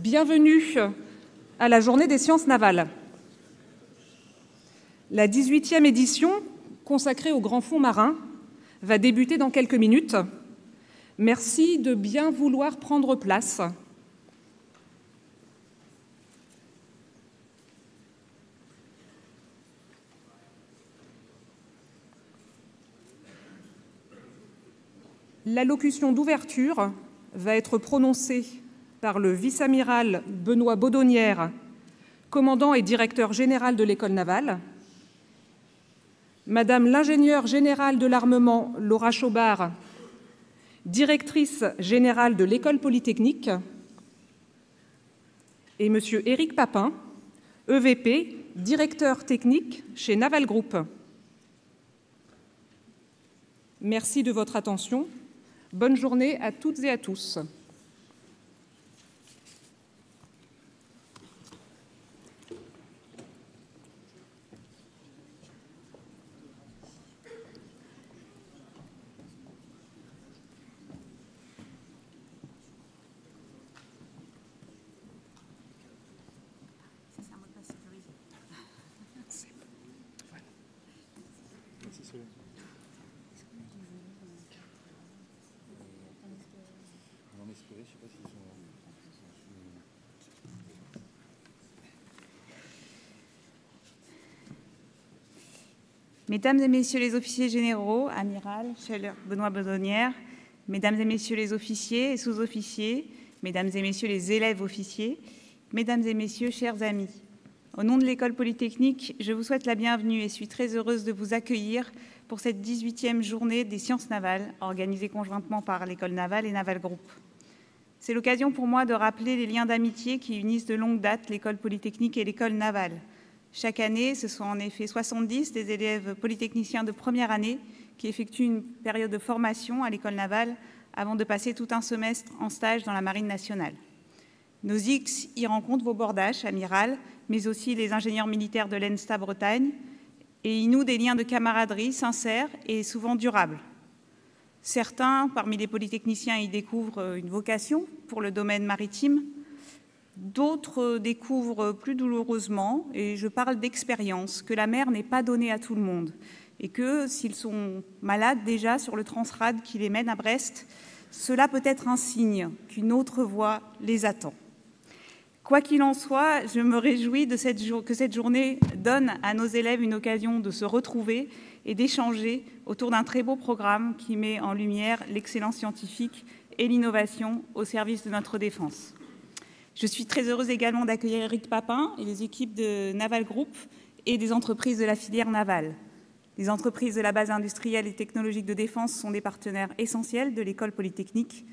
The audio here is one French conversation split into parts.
Bienvenue à la Journée des sciences navales. La 18e édition, consacrée aux grands fonds marins, va débuter dans quelques minutes. Merci de bien vouloir prendre place. L'allocution d'ouverture va être prononcée par le vice-amiral Benoît Baudonnière, commandant et directeur général de l'École navale, Madame l'ingénieure générale de l'armement Laura Chaubard, directrice générale de l'École polytechnique, et Monsieur Éric Papin, EVP, directeur technique chez Naval Group. Merci de votre attention. Bonne journée à toutes et à tous. Mesdames et Messieurs les officiers généraux, amiral, cher Benoît Baudonnière, Mesdames et Messieurs les officiers et sous-officiers, Mesdames et Messieurs les élèves officiers, Mesdames et Messieurs, chers amis, au nom de l'École polytechnique, je vous souhaite la bienvenue et suis très heureuse de vous accueillir pour cette 18e journée des sciences navales, organisée conjointement par l'École navale et Naval Group. C'est l'occasion pour moi de rappeler les liens d'amitié qui unissent de longue date l'École polytechnique et l'École navale. Chaque année, ce sont en effet 70 des élèves polytechniciens de première année qui effectuent une période de formation à l'École navale avant de passer tout un semestre en stage dans la Marine nationale. Nos X y rencontrent vos bordaches, amiral, mais aussi les ingénieurs militaires de l'ENSTA Bretagne, et y nouent des liens de camaraderie sincères et souvent durables. Certains, parmi les polytechniciens, y découvrent une vocation pour le domaine maritime. D'autres découvrent plus douloureusement, et je parle d'expérience, que la mer n'est pas donnée à tout le monde et que s'ils sont malades déjà sur le Transrad qui les mène à Brest, cela peut être un signe qu'une autre voie les attend. Quoi qu'il en soit, je me réjouis que cette journée donne à nos élèves une occasion de se retrouver et d'échanger autour d'un très beau programme qui met en lumière l'excellence scientifique et l'innovation au service de notre défense. Je suis très heureuse également d'accueillir Éric Papin et les équipes de Naval Group et des entreprises de la filière navale. Les entreprises de la base industrielle et technologique de défense sont des partenaires essentiels de l'École polytechnique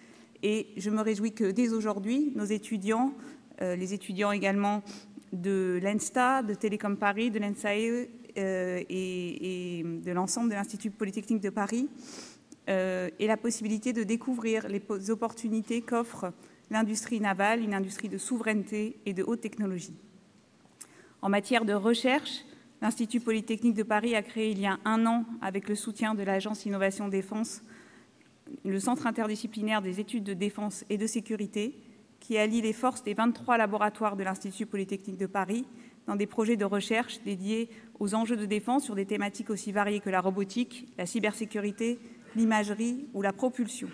et je me réjouis que dès aujourd'hui, nos étudiants, les étudiants également de l'ENSTA, de Télécom Paris, de l'ENSAE et de l'ensemble de l'Institut polytechnique de Paris aient la possibilité de découvrir les opportunités qu'offre l'industrie navale, une industrie de souveraineté et de haute technologie. En matière de recherche, l'Institut polytechnique de Paris a créé il y a un an, avec le soutien de l'Agence Innovation Défense, le Centre interdisciplinaire des études de défense et de sécurité, qui allie les forces des 23 laboratoires de l'Institut polytechnique de Paris dans des projets de recherche dédiés aux enjeux de défense sur des thématiques aussi variées que la robotique, la cybersécurité, l'imagerie ou la propulsion.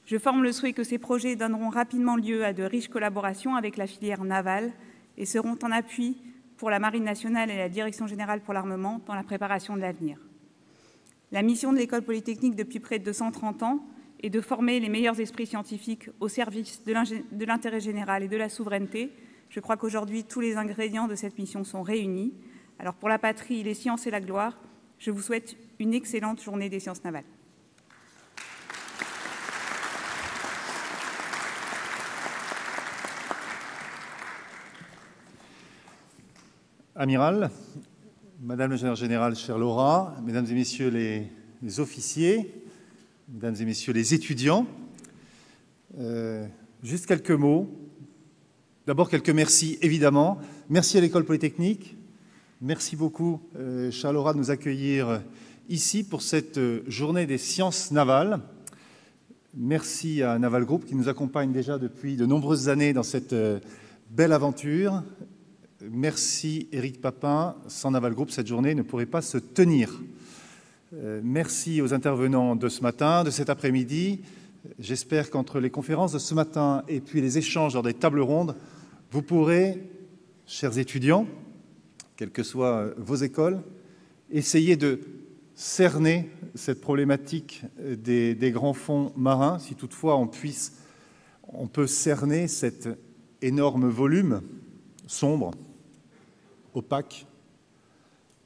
Je forme le souhait que ces projets donneront rapidement lieu à de riches collaborations avec la filière navale et seront en appui pour la Marine nationale et la Direction générale pour l'armement dans la préparation de l'avenir. La mission de l'École polytechnique depuis près de 230 ans est de former les meilleurs esprits scientifiques au service de l'intérêt général et de la souveraineté. Je crois qu'aujourd'hui, tous les ingrédients de cette mission sont réunis. Alors pour la patrie, les sciences et la gloire, je vous souhaite une excellente journée des sciences navales. Amiral, Madame le général, chère Laura, Mesdames et Messieurs les officiers, Mesdames et Messieurs les étudiants, juste quelques mots. D'abord, quelques merci, évidemment. Merci à l'École polytechnique. Merci beaucoup, chère Laura, de nous accueillir ici pour cette journée des sciences navales. Merci à Naval Group qui nous accompagne déjà depuis de nombreuses années dans cette belle aventure. Merci Éric Papin. Sans Naval Group, cette journée ne pourrait pas se tenir. Merci aux intervenants de ce matin, de cet après-midi. J'espère qu'entre les conférences de ce matin et puis les échanges lors des tables rondes, vous pourrez, chers étudiants, quelles que soient vos écoles, essayer de cerner cette problématique des grands fonds marins, si toutefois on peut cerner cet énorme volume sombre, opaque,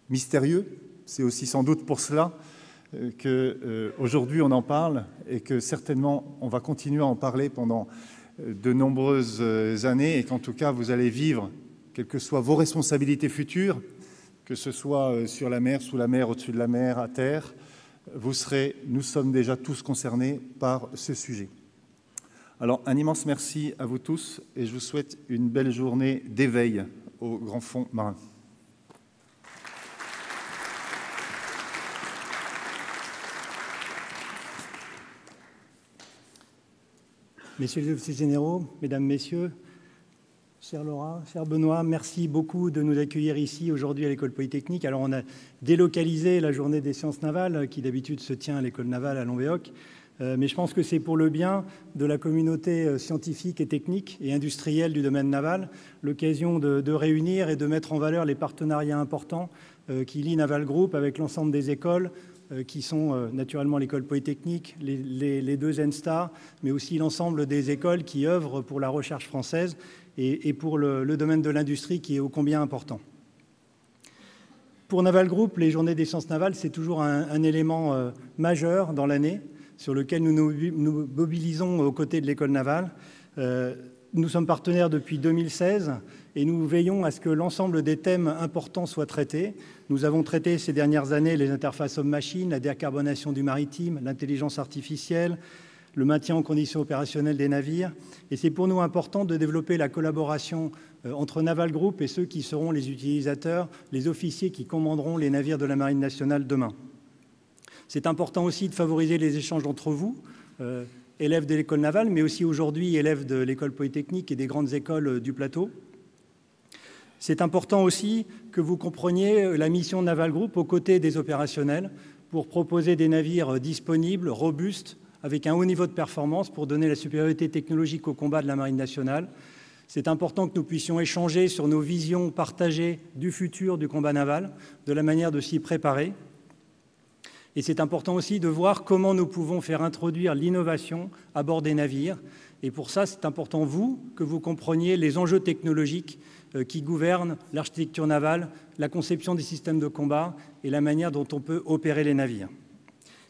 mystérieux. C'est aussi sans doute pour cela qu'aujourd'hui on en parle et que certainement on va continuer à en parler pendant de nombreuses années et qu'en tout cas vous allez vivre, quelles que soient vos responsabilités futures, que ce soit sur la mer, sous la mer, au-dessus de la mer, à terre, nous sommes déjà tous concernés par ce sujet. Alors un immense merci à vous tous et je vous souhaite une belle journée d'éveil aux grands fonds marins. Messieurs les officiers généraux, mesdames, messieurs, chère Laura, cher Benoît, merci beaucoup de nous accueillir ici aujourd'hui à l'École Polytechnique. Alors on a délocalisé la journée des sciences navales qui d'habitude se tient à l'École navale à Longvéoc, mais je pense que c'est pour le bien de la communauté scientifique et technique et industrielle du domaine naval l'occasion de réunir et de mettre en valeur les partenariats importants qui lient Naval Group avec l'ensemble des écoles, qui sont naturellement l'École Polytechnique, les deux ENSTA, mais aussi l'ensemble des écoles qui œuvrent pour la recherche française et pour le domaine de l'industrie qui est ô combien important. Pour Naval Group, les journées des sciences navales, c'est toujours un élément majeur dans l'année sur lequel nous nous mobilisons aux côtés de l'École navale. Nous sommes partenaires depuis 2016 et nous veillons à ce que l'ensemble des thèmes importants soient traités. Nous avons traité ces dernières années les interfaces hommes-machines, la décarbonation du maritime, l'intelligence artificielle, le maintien en conditions opérationnelles des navires. Et c'est pour nous important de développer la collaboration entre Naval Group et ceux qui seront les utilisateurs, les officiers qui commanderont les navires de la Marine nationale demain. C'est important aussi de favoriser les échanges entre vous, élèves de l'école navale, mais aussi aujourd'hui élèves de l'école polytechnique et des grandes écoles du plateau. C'est important aussi que vous compreniez la mission de Naval Group aux côtés des opérationnels pour proposer des navires disponibles, robustes, avec un haut niveau de performance pour donner la supériorité technologique au combat de la Marine nationale. C'est important que nous puissions échanger sur nos visions partagées du futur du combat naval, de la manière de s'y préparer. Et c'est important aussi de voir comment nous pouvons faire introduire l'innovation à bord des navires. Et pour ça, c'est important, que vous compreniez les enjeux technologiques qui gouvernent l'architecture navale, la conception des systèmes de combat et la manière dont on peut opérer les navires.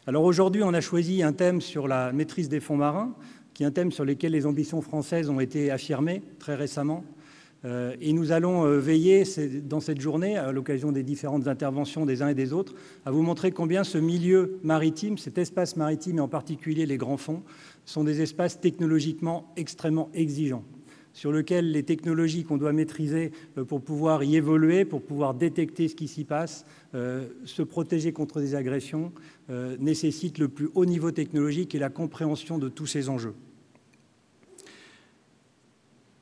Alors aujourd'hui, on a choisi un thème sur la maîtrise des fonds marins, qui est un thème sur lequel les ambitions françaises ont été affirmées très récemment. Et nous allons veiller dans cette journée, à l'occasion des différentes interventions des uns et des autres, à vous montrer combien ce milieu maritime, cet espace maritime et en particulier les grands fonds, sont des espaces technologiquement extrêmement exigeants, sur lesquels les technologies qu'on doit maîtriser pour pouvoir y évoluer, pour pouvoir détecter ce qui s'y passe, se protéger contre des agressions, nécessitent le plus haut niveau technologique et la compréhension de tous ces enjeux.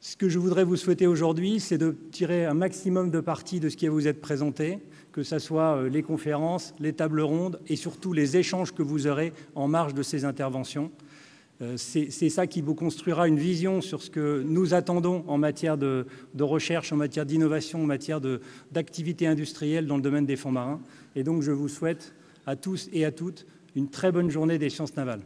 Ce que je voudrais vous souhaiter aujourd'hui, c'est de tirer un maximum de parti de ce qui va vous être présenté, que ce soit les conférences, les tables rondes et surtout les échanges que vous aurez en marge de ces interventions. C'est ça qui vous construira une vision sur ce que nous attendons en matière de recherche, en matière d'innovation, en matière d'activité industrielle dans le domaine des fonds marins. Et donc, je vous souhaite à tous et à toutes une très bonne journée des sciences navales.